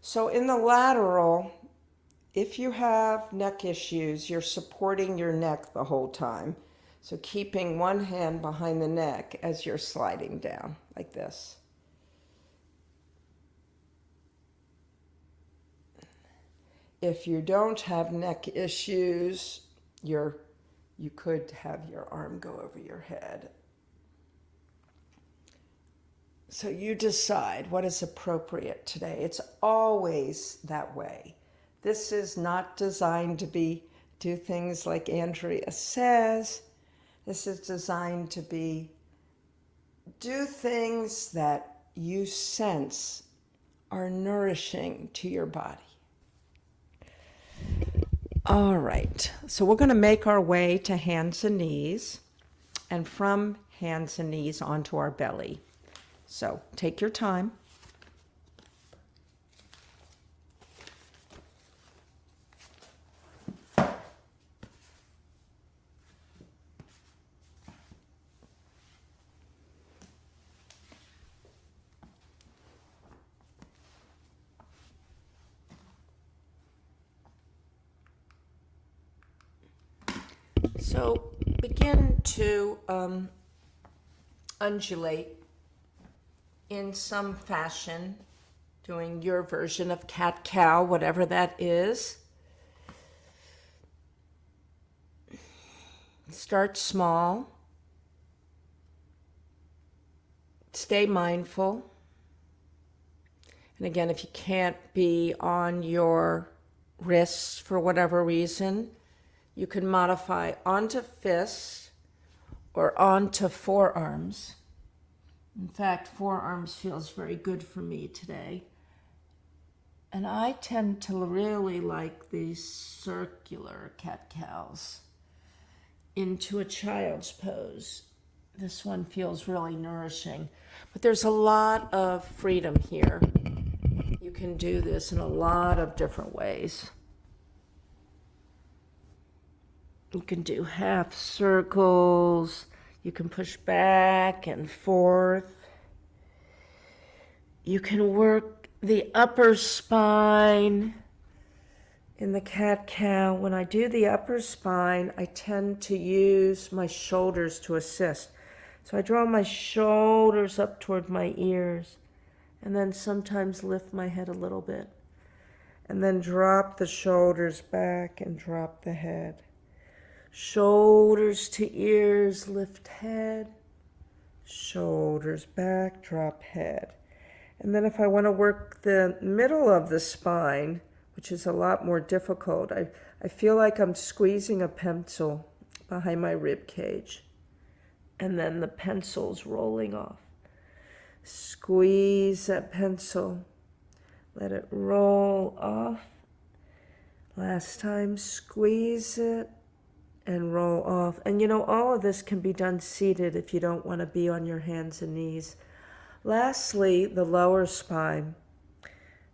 So in the lateral, if you have neck issues, you're supporting your neck the whole time. So keeping one hand behind the neck as you're sliding down like this. If you don't have neck issues, you could have your arm go over your head. So you decide what is appropriate today. It's always that way. This is not designed to do things like Andrea says. This is designed to do things that you sense are nourishing to your body. All right, so we're going to make our way to hands and knees, and from hands and knees onto our belly. So take your time. So begin to undulate in some fashion, doing your version of cat-cow, whatever that is. Start small. Stay mindful. And again, if you can't be on your wrists for whatever reason, you can modify onto fists or onto forearms. In fact, forearms feels very good for me today. And I tend to really like these circular cat-cows into a child's pose. This one feels really nourishing. But there's a lot of freedom here. You can do this in a lot of different ways. You can do half circles. You can push back and forth. You can work the upper spine in the cat-cow. When I do the upper spine, I tend to use my shoulders to assist. So I draw my shoulders up toward my ears, and then sometimes lift my head a little bit, and then drop the shoulders back and drop the head. Shoulders to ears, lift head, shoulders back, drop head. And then if I want to work the middle of the spine, which is a lot more difficult, I feel like I'm squeezing a pencil behind my rib cage, and then the pencil's rolling off. Squeeze that pencil, let it roll off. Last time, squeeze it and roll off. And you know, all of this can be done seated if you don't want to be on your hands and knees. Lastly, the lower spine.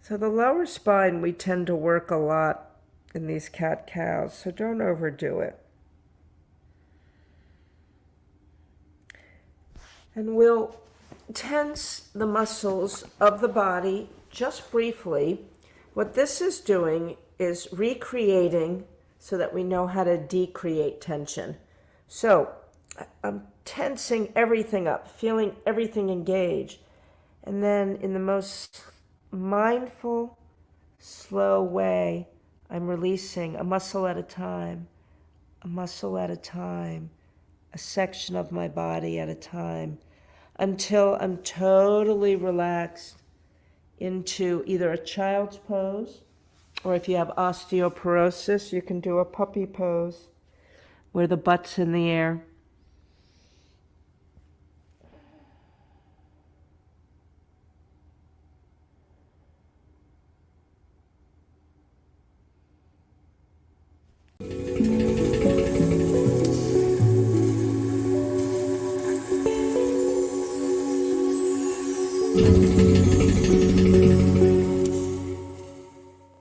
So the lower spine, we tend to work a lot in these cat-cows, so don't overdo it. And we'll tense the muscles of the body just briefly. What this is doing is recreating so that we know how to decreate tension. So I'm tensing everything up, feeling everything engaged. And then in the most mindful, slow way, I'm releasing a muscle at a time, a muscle at a time, a section of my body at a time, until I'm totally relaxed into either a child's pose, or if you have osteoporosis, you can do a puppy pose where the butt's in the air.